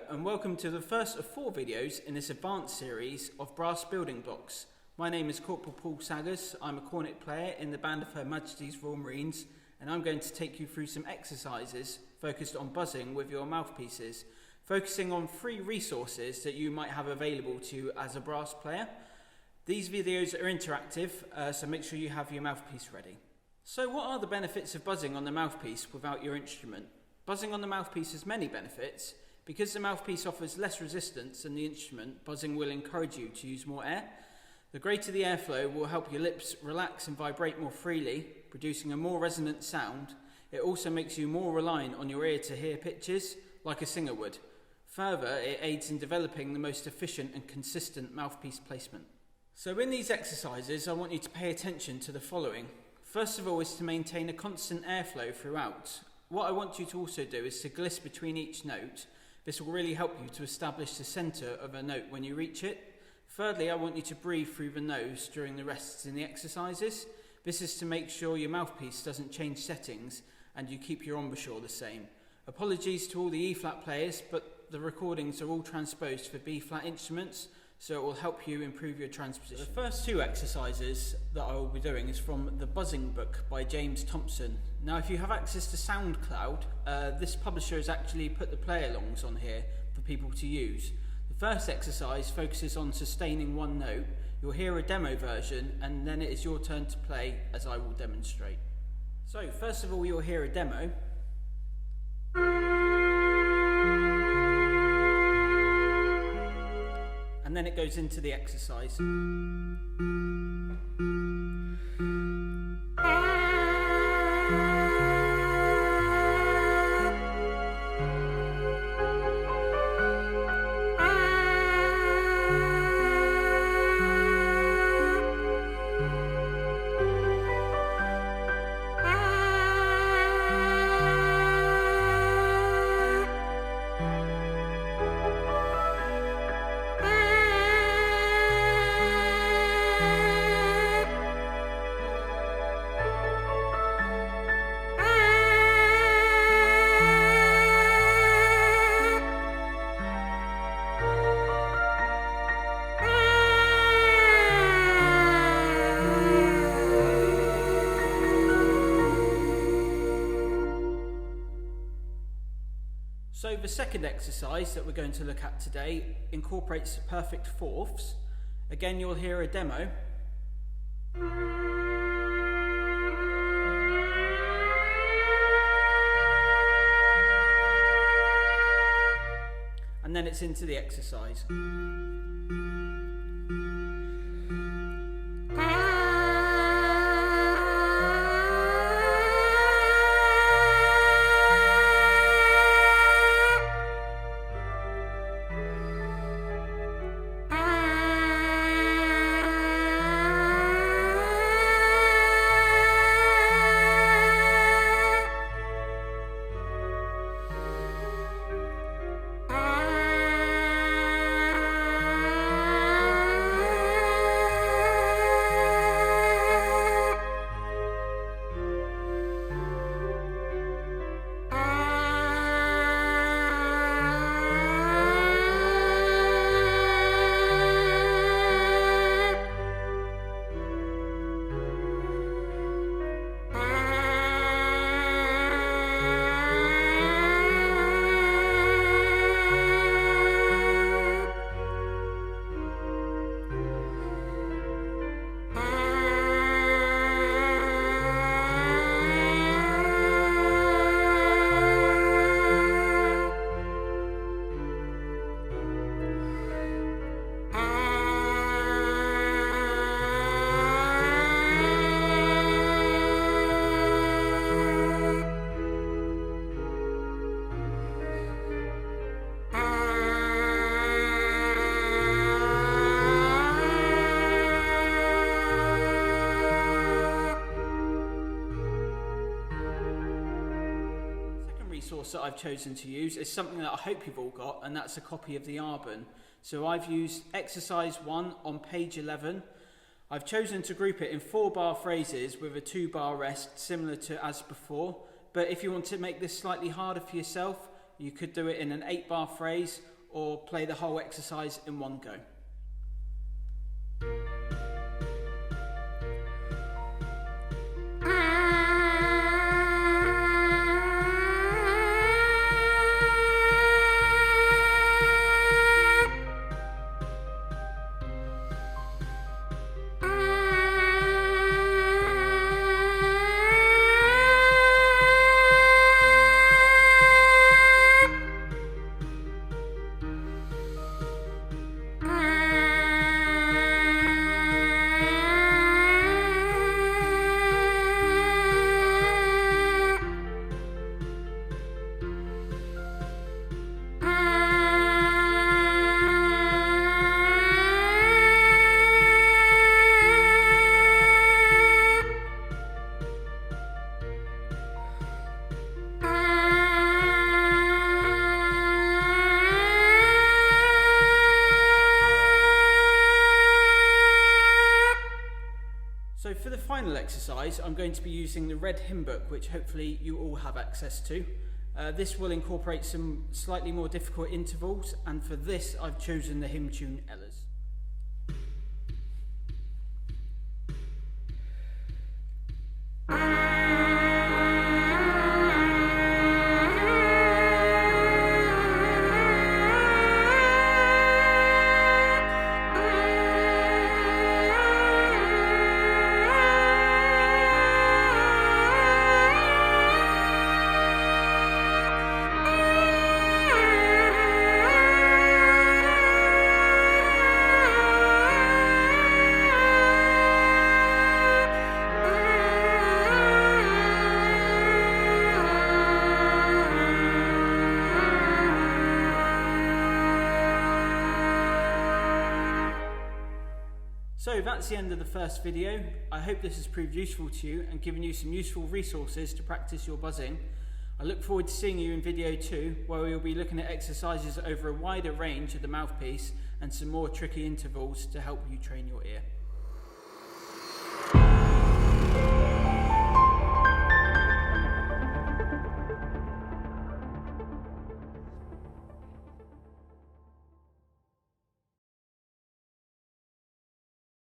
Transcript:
and welcome to the first of 4 videos in this advanced series of brass building blocks. My name is Corporal Paul Saggers. I'm a cornet player in the band of Her Majesty's Royal Marines, and I'm going to take you through some exercises focused on buzzing with your mouthpieces, focusing on 3 resources that you might have available to you as a brass player. These videos are interactive, so make sure you have your mouthpiece ready. So what are the benefits of buzzing on the mouthpiece without your instrument? Buzzing on the mouthpiece has many benefits. Because the mouthpiece offers less resistance than the instrument, buzzing will encourage you to use more air. The greater the airflow will help your lips relax and vibrate more freely, producing a more resonant sound. It also makes you more reliant on your ear to hear pitches, like a singer would. Further, it aids in developing the most efficient and consistent mouthpiece placement. So in these exercises, I want you to pay attention to the following. First of all is to maintain a constant airflow throughout. What I want you to also do is to gliss between each note. This will really help you to establish the centre of a note when you reach it. Thirdly, I want you to breathe through the nose during the rests in the exercises. This is to make sure your mouthpiece doesn't change settings and you keep your embouchure the same. Apologies to all the E-flat players, but the recordings are all transposed for B-flat instruments, so it will help you improve your transposition. The first 2 exercises that I will be doing is from the Buzzing Book by James Thompson. Now, if you have access to SoundCloud, this publisher has actually put the play-alongs on here for people to use. The first exercise focuses on sustaining one note. You'll hear a demo version, and then it is your turn to play as I will demonstrate. So, first of all, you'll hear a demo. And then it goes into the exercise. So the second exercise that we're going to look at today incorporates perfect fourths. Again, you'll hear a demo. And then it's into the exercise. Resource that I've chosen to use is something that I hope you've all got, and that's a copy of the Arbon. So I've used exercise 1 on page 11. I've chosen to group it in 4-bar phrases with a 2-bar rest, similar to as before. But if you want to make this slightly harder for yourself, you could do it in an 8-bar phrase or play the whole exercise in one go. So for the final exercise, I'm going to be using the red hymn book, which hopefully you all have access to. This will incorporate some slightly more difficult intervals, and for this I've chosen the hymn tune Ella's. So that's the end of the first video. I hope this has proved useful to you and given you some useful resources to practice your buzzing. I look forward to seeing you in video 2, where we'll be looking at exercises over a wider range of the mouthpiece and some more tricky intervals to help you train your ear.